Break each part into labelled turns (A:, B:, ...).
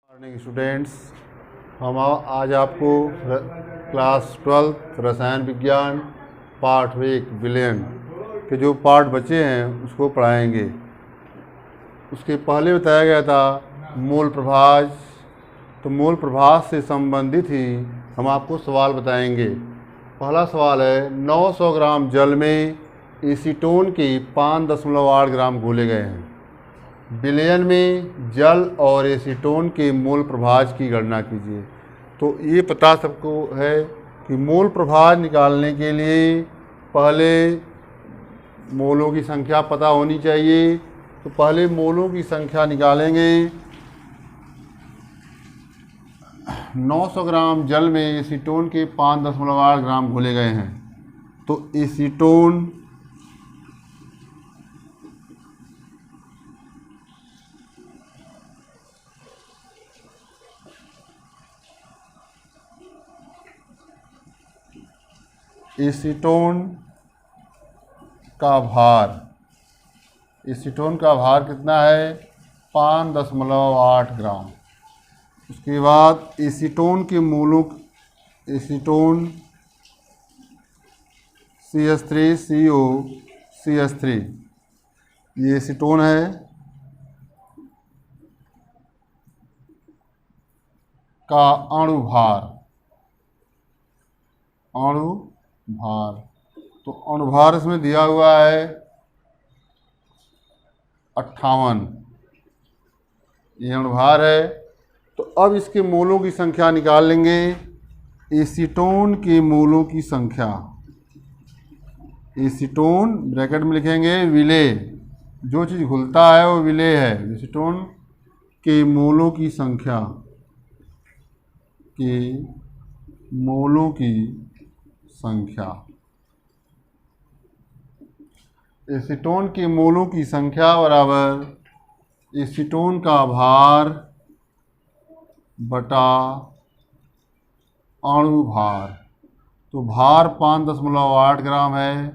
A: Morning students, आज आपको class 12 रसायन विज्ञान पार्ट 1 विलयन के जो पार्ट बचे हैं उसको पढ़ाएंगे। उसके पहले बताया गया था मूल प्रभाज। तो मूल प्रभाज से संबंधित ही हम आपको सवाल बताएंगे। पहला सवाल है 900 ग्राम जल में एसीटोन के 5.8 ग्राम घोले गए हैं। विलयन में जल और एसीटोन के मूल प्रभाज की गणना कीजिए। तो ये पता सबको है कि मूल प्रभाज निकालने के लिए पहले मोलों की संख्या पता होनी चाहिए। तो पहले मोलों की संख्या निकालेंगे। 900 ग्राम जल में एसीटोन के 5.8 ग्राम घोले गए हैं। तो एसीटोन एसीटोन का भार कितना है? 5.8 ग्राम। उसके बाद एसीटोन के मूलों एसीटोन CH3CO CH3 ये एसीटोन है। का अणु भार तो अणुभार इसमें दिया हुआ है 58। ये अणुभार है। तो अब इसके मोलों की संख्या निकाल लेंगे। एसीटोन के मोलों की संख्या, एसीटोन ब्रैकेट में लिखेंगे विलेय, जो चीज़ घुलता है वो विलेय है। एसीटोन के मोलों की संख्या एसीटोन के मोलों की संख्या बराबर एसीटोन का भार बटा अणु भार। तो भार 5.8 ग्राम है,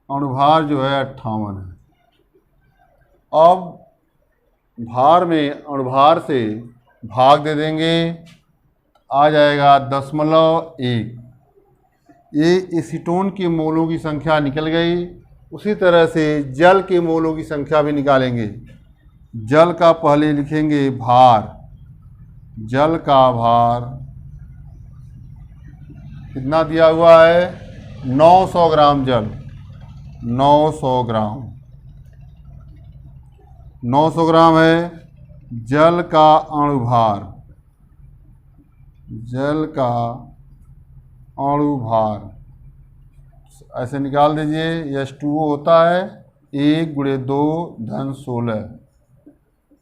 A: अणुभार जो है 58 है। अब भार में अणुभार से भाग दे देंगे, आ जाएगा 0.1। ये एसीटोन के मोलों की संख्या निकल गई। उसी तरह से जल के मोलों की संख्या भी निकालेंगे। जल का पहले लिखेंगे भार। जल का भार कितना दिया हुआ है? 900 ग्राम जल, 900 ग्राम 900 ग्राम है। जल का अणुभार, जल का अणुभार ऐसे निकाल दीजिए। H2O होता है 1 × 2 × 16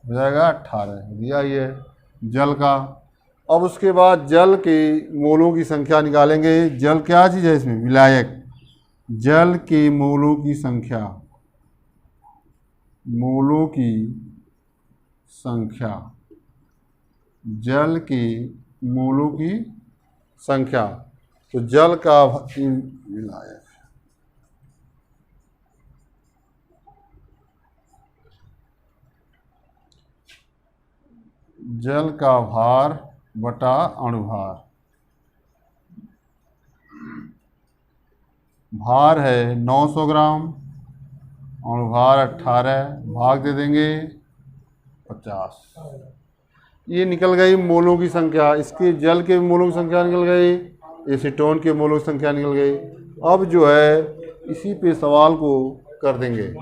A: हो जाएगा 18 दिया ही है जल का। अब उसके बाद जल के मोलों की संख्या निकालेंगे। जल क्या चीज़ है? इसमें विलायक। जल के मोलों की संख्या, जल के मोलों की संख्या। तो जल का विलायक, जल का भार बटा अणुभार। भार है 900 ग्राम, अणुभार 18, भाग दे देंगे 50। ये निकल गई मोलों की संख्या। इसके जल के मोलों की संख्या निकल गई, एसीटोन के मोलों की संख्या निकल गई। अब जो है इसी पे सवाल को कर देंगे।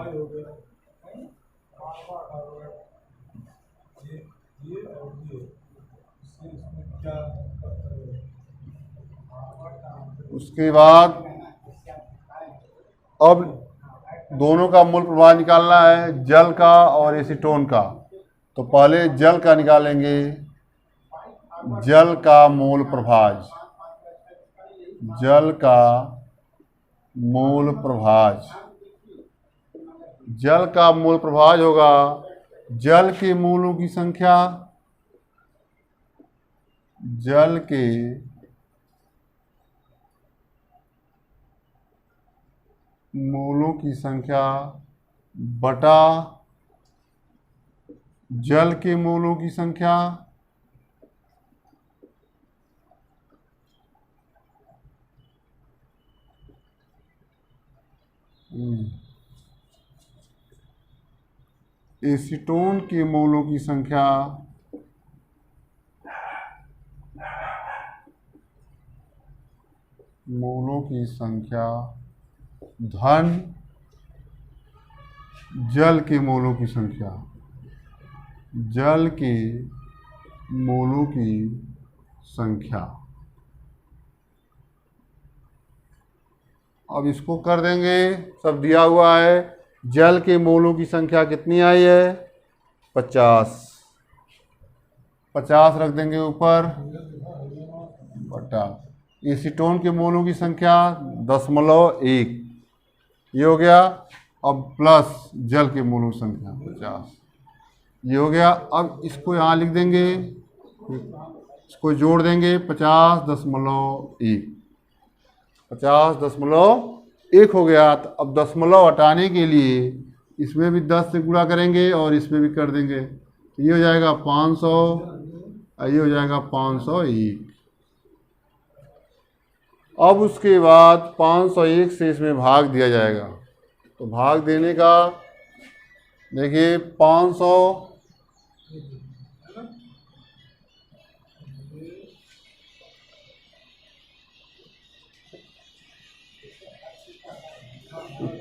A: उसके बाद अब दोनों का मूल प्रभाज निकालना है, जल का और एसीटोन का। तो पहले जल का निकालेंगे। जल का मूल प्रभाज, जल का मूल प्रभाज, जल का मूल प्रभाज होगा जल के मोलों की संख्या, जल के मोलों की संख्या बटा जल के मोलों की संख्या एसीटोन के मोलों की संख्या धन जल के मोलों की संख्या, अब इसको कर देंगे, सब दिया हुआ है। जल के मोलों की संख्या कितनी आई है? 50 रख देंगे ऊपर बटा एसीटोन के मोलों की संख्या 0.1, ये हो गया। अब प्लस जल के मोलों की संख्या 50, ये हो गया। अब इसको यहाँ लिख देंगे, इसको जोड़ देंगे 50.1 हो गया। तो अब दशमलव हटाने के लिए इसमें भी 10 से गुणा करेंगे और इसमें भी कर देंगे, तो ये हो जाएगा 500, ये हो जाएगा 501। अब उसके बाद 501 से इसमें भाग दिया जाएगा, तो भाग देने का देखिए 500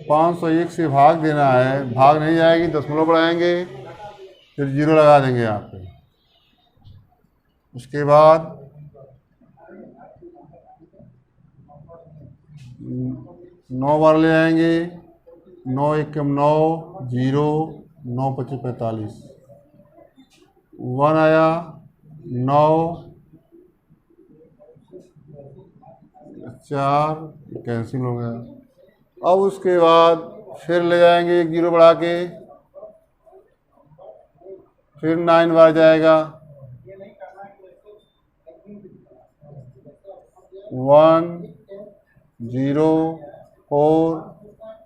A: 501 से भाग देना है, भाग नहीं जाएगी, दशमलव बढ़ाएंगे, फिर 0 लगा देंगे यहाँ पे। उसके बाद 9 बार ले आएंगे, 9 एकम 9, 0, 9 पच्चीस 45, 1 आया, 9 4 कैंसिल हो गया। अब उसके बाद फिर ले जाएंगे 1 0 बढ़ा के, फिर 9 बार जाएगा, 1 0 4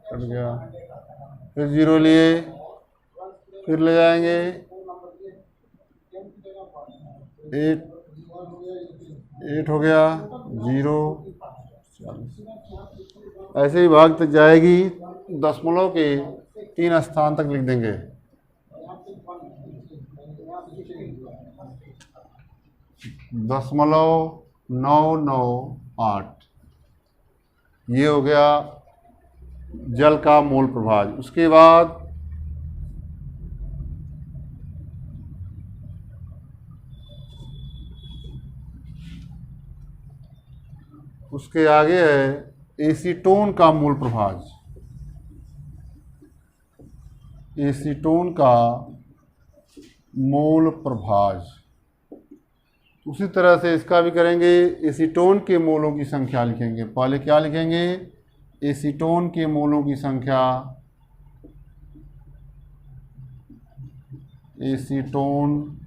A: कट गया, फिर 0 लिए, फिर ले जाएंगे 8 हो गया, 0 ऐसे ही भाग तक जाएगी। दशमलव के 3 स्थान तक लिख देंगे, दशमलव 998, ये हो गया जल का मोल प्रभाज। उसके बाद उसके आगे है एसीटोन का मूल प्रभाज। एसीटोन का मोल प्रभाज उसी तरह से इसका भी करेंगे। एसीटोन के मोलों की संख्या लिखेंगे, पहले क्या लिखेंगे? एसीटोन के मोलों की संख्या, एसीटोन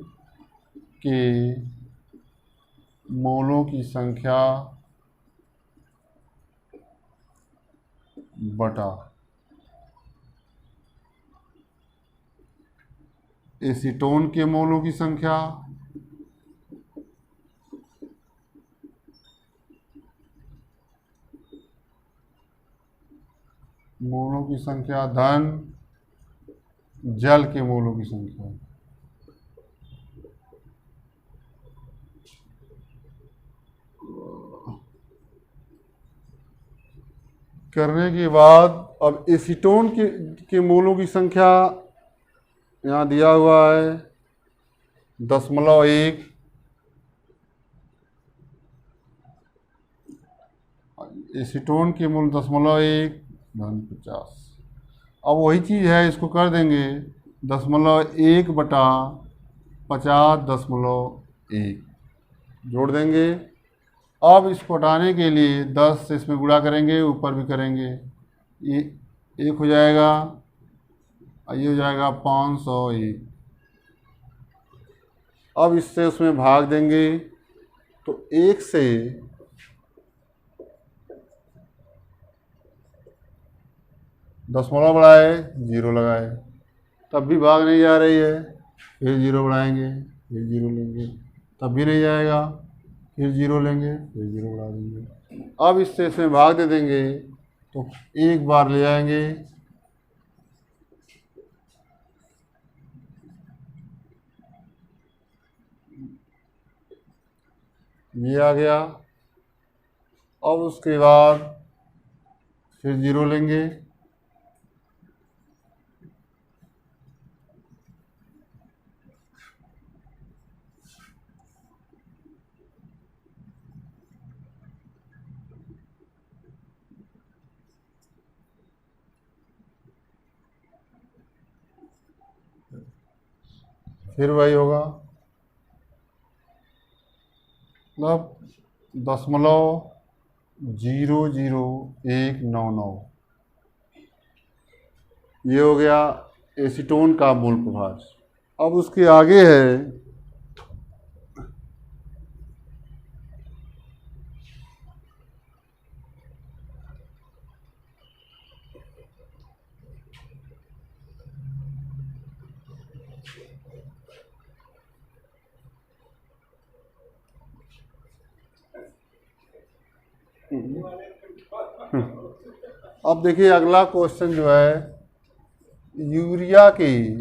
A: के मोलों की संख्या बटा एसीटोन के मोलों की संख्या, मोलों की संख्या धन जल के मोलों की संख्या। करने के बाद अब एसीटोन के मोलों की संख्या यहाँ दिया हुआ है 0.1, एसीटोन के मूल 0.1 धन 50। अब वही चीज़ है, इसको कर देंगे 0.1 बटा 50.1 जोड़ देंगे। अब इसको हटाने के लिए 10 से इसमें गुणा करेंगे, ऊपर भी करेंगे, ये 1 हो जाएगा, ये हो जाएगा 501। अब इससे उसमें भाग देंगे, तो 1 से दशमलव बढ़ाए, 0 लगाए, तब भी भाग नहीं जा रही है, फिर 0 बढ़ाएंगे, फिर 0 लेंगे, तब भी नहीं जाएगा, फिर 0 लेंगे, फिर 0 बढ़ा देंगे। अब इससे इसमें भाग दे देंगे, तो 1 बार ले जाएंगे, ये आ गया। अब उसके बाद फिर 0 लेंगे, फिर वही होगा, मतलब 0.00199। ये हो गया एसीटोन का मूल प्रभाज। अब उसके आगे है अब देखिए अगला क्वेश्चन जो है, यूरिया की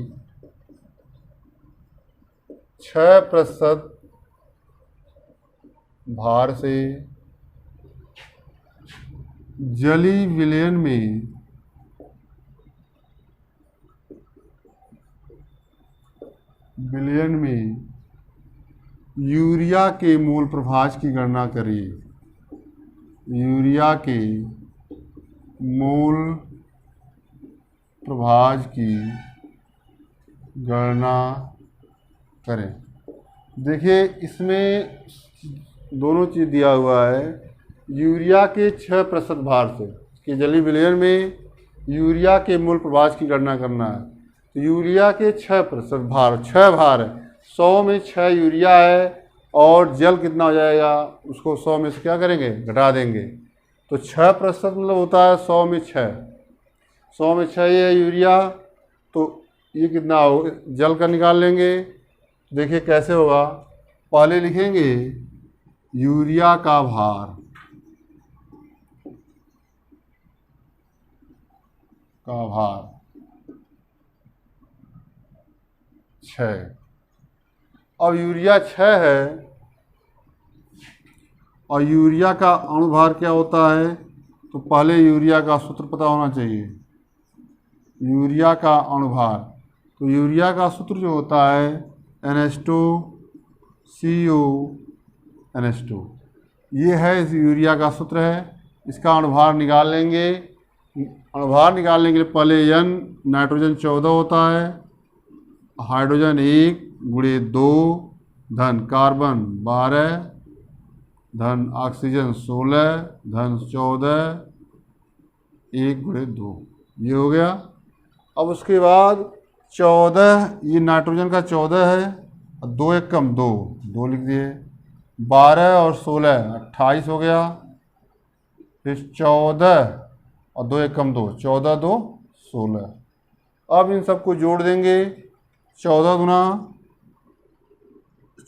A: 6% भार से जली विलयन में यूरिया के मूल प्रभाज की गणना करिए। यूरिया के मूल प्रभाज की गणना करें। देखिए इसमें दोनों चीज़ दिया हुआ है। यूरिया के 6% भार से कि जलीय विलयन में यूरिया के मूल प्रभाज की गणना करना है। तो यूरिया के 6% भार, 6 भार है, 100 में 6 यूरिया है और जल कितना हो जाएगा, उसको 100 में से क्या करेंगे, घटा देंगे। तो 6% मतलब होता है 100 में 6, 100 में 6 ये है यूरिया। तो ये कितना हो, जल का निकाल लेंगे। देखिए कैसे होगा, पहले लिखेंगे यूरिया का भार का भार 6। अब यूरिया 6 है और यूरिया का अणुभार क्या होता है, तो पहले यूरिया का सूत्र पता होना चाहिए। यूरिया का अणुभार, तो यूरिया का सूत्र जो होता है NH2CO NH2, ये है इस यूरिया का सूत्र है। इसका अणुभार निकाल लेंगे। अणुभार निकालने के लिए पहले N नाइट्रोजन 14 होता है, हाइड्रोजन 1 गुणे 2 धन कार्बन 12 धन ऑक्सीजन 16 धन 14 1 गुणे 2, ये हो गया। अब उसके बाद 14, ये नाइट्रोजन का 14 है और 2 एक कम 2, 2 लिख दिए। 12 और 16 28 हो गया। फिर 14 और 2 एक कम 2, 14 2 16। अब इन सबको जोड़ देंगे। 14 गुना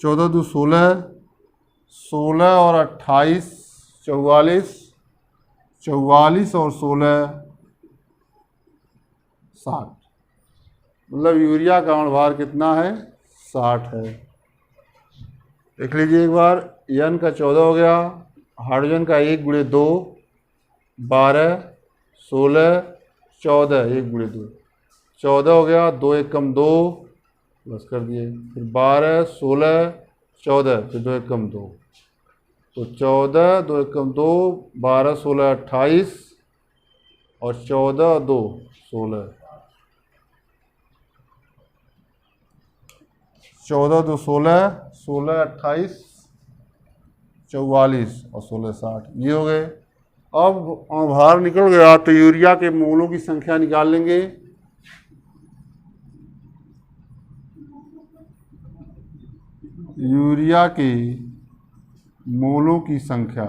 A: 14 2 16, 16 और 28 44, 44 और 16 60। मतलब यूरिया का अणुभार कितना है, 60 है। देख लीजिए एक बार, N का 14 हो गया, हाइड्रोजन का 1 गुणे 2 12 16 14 1 गुणे 2 14 हो गया, 2 एक कम 2 बस कर दिए। फिर 12 16 14, फिर 2 एक कम 2, तो 14 2 एक कम 2 12 16 28 और 14 2 16, 14 2 16 16 28 44 और 16 60, ये हो गए। अब अणुभार निकल गया तो यूरिया के मोलों की संख्या निकाल लेंगे। यूरिया के मोलों की संख्या,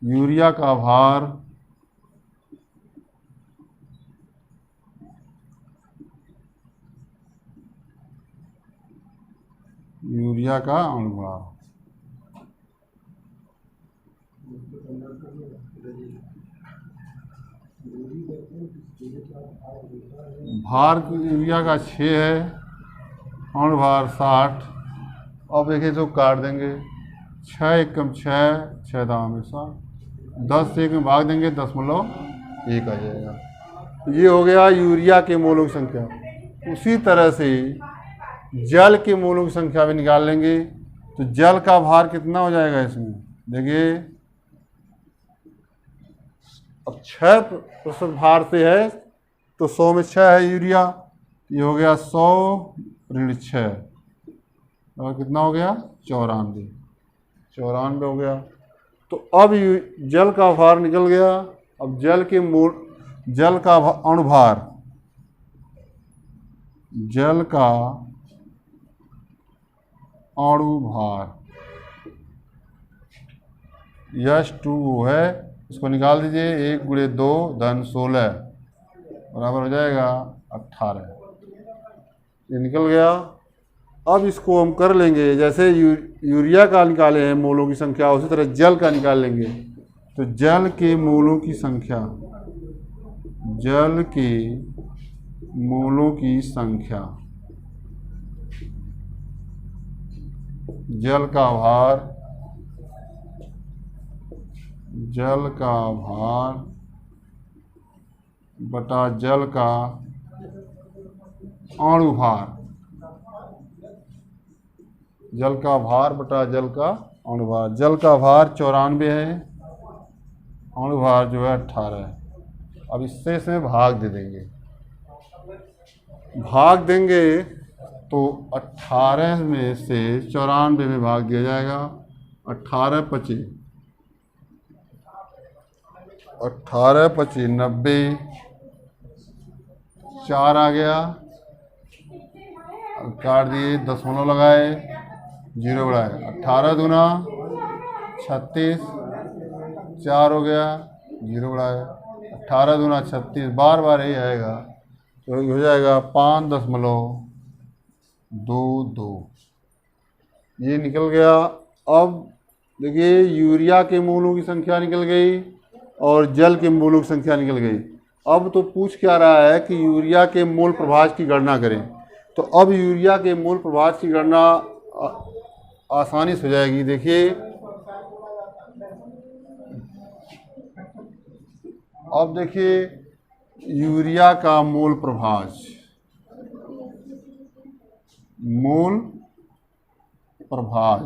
A: यूरिया का भार यूरिया का अणुभार, भार यूरिया का 6 है, अणुभार 60। अब देखिए तो काट देंगे, 6 एकम 6, 6 दाम 7, 10 से 1 में भाग देंगे 10.1 आ जाएगा। ये हो गया यूरिया के मोलों की संख्या। उसी तरह से जल के मोलों की संख्या भी निकाल लेंगे। तो जल का भार कितना हो जाएगा इसमें, देखिए अब 6% भार से है तो 100 में 6 है यूरिया, ये हो गया 100 ऋण 6 और कितना हो गया 94 हो गया। तो अब जल का भार निकल गया। अब जल का अणुभार, जल का अणुभार H2O है, इसको निकाल दीजिए। 1 × 2 धन 16 बराबर हो जाएगा 18। ये निकल गया। अब इसको हम कर लेंगे, जैसे यूरिया का निकाले हैं मोलों की संख्या, उसी तरह जल का निकाल लेंगे। तो जल के मोलों की संख्या, जल के मोलों की संख्या, जल का भार, जल का भार बटा जल का अणुभार, जल का भार बटा जल का अणुभार। जल का भार 94 है, अणुभार जो है 18 है। अब इससे इसमें भाग दे देंगे, भाग देंगे तो 18 में से 94 में भाग दिया जाएगा। 18 × 25 90, 4 आ गया, काट दिए, दशमलव लगाए, 0 बढ़ाए, 18 दूना 36, 4 हो गया, 0 बढ़ाए, 18 दूना 36, बार बार यही आएगा तो हो जाएगा 5.22। ये निकल गया। अब देखिए यूरिया के मोलों की संख्या निकल गई और जल के मोलों की संख्या निकल गई। अब तो पूछ क्या रहा है कि यूरिया के मोल प्रभाज की गणना करें। तो अब यूरिया के मोल प्रभाज की गणना आसानी से हो जाएगी। देखिए अब देखिए यूरिया का मोल प्रभाज, मोल प्रभाज,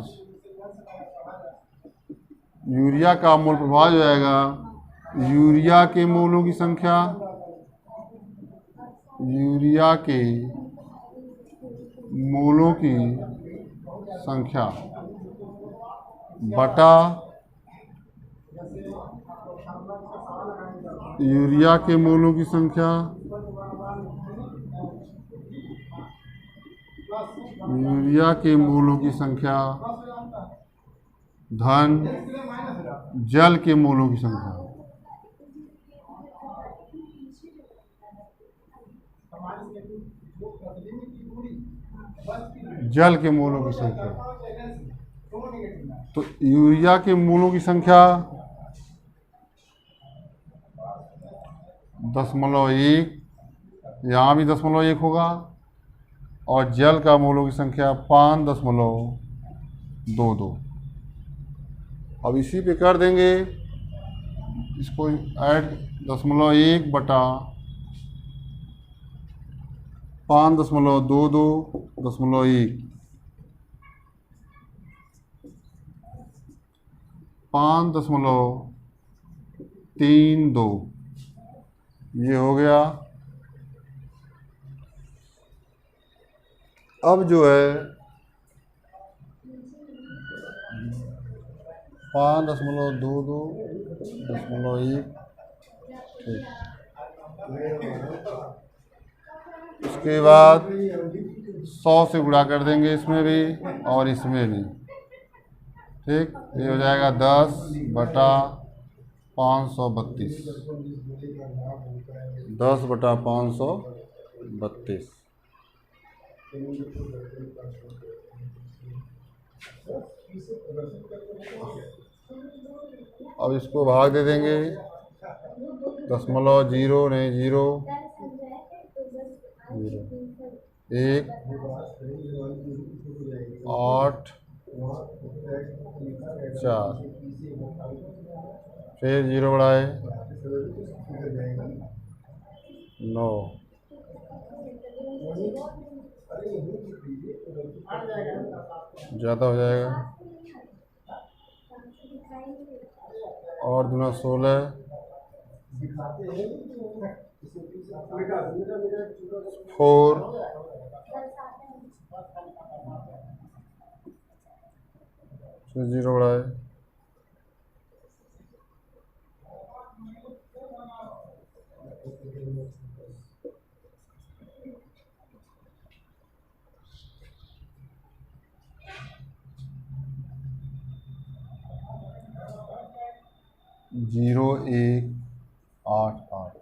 A: यूरिया का मोल प्रभाज हो जाएगा यूरिया के मोलों की संख्या, यूरिया के मोलों की संख्या बटा यूरिया के मोलों की संख्या, यूरिया के मोलों की संख्या धन जल के मोलों की संख्या। जल के मोलों की संख्या, तो यूरिया के मोलों की संख्या 0.1, यहाँ भी 0.1 होगा, और जल का मोलों की संख्या 5.22। अब इसी पे कर देंगे, इसको ऐड 0.1 बटा 5.22 0.1, 5.32 ये हो गया। अब जो है 5.22 0.1, ठीक। उसके बाद 100 से गुणा कर देंगे इसमें भी और इसमें भी, ठीक। ये हो जाएगा 10/532, 10/532। अब इसको भाग दे देंगे, 0.0 नहीं 0 1 8 4, फिर 0 बढ़ाए 9, ज़्यादा हो जाएगा, और दूना 16, 4, फिर 0 बढ़ाए 0, 1, 8, 8।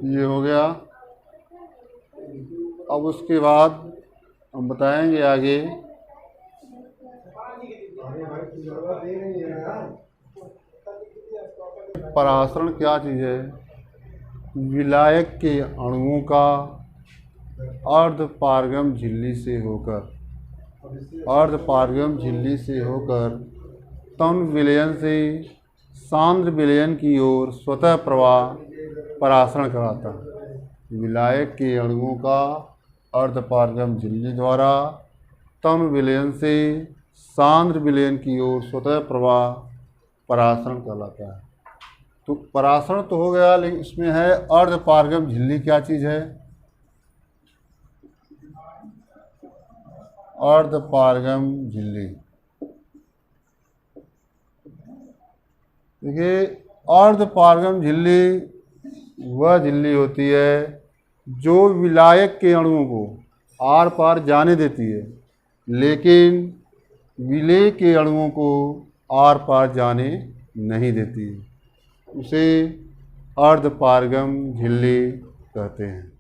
A: ये हो गया। अब उसके बाद हम बताएंगे आगे परासरण क्या चीज़ है। विलायक के अणुओं का अर्धपारगम झिल्ली से होकर तन विलयन से सांद्र विलयन की ओर स्वतः प्रवाह परासरण कराता है। विलायक के अणुओं का अर्धपारगम झिल्ली द्वारा तन विलयन से सांद्र विलयन की ओर स्वतः प्रवाह परासरण कहलाता है। तो परासरण तो हो गया, लेकिन इसमें है अर्धपारगम झिल्ली। क्या चीज़ है? अर्धपारगम झिल्ली। देखिए, अर्धपारगम झिल्ली वह झिल्ली होती है जो विलायक के अणुओं को आर पार जाने देती है, लेकिन विलेय के अणुओं को आर पार जाने नहीं देती है। उसे अर्धपारगम झिल्ली कहते हैं।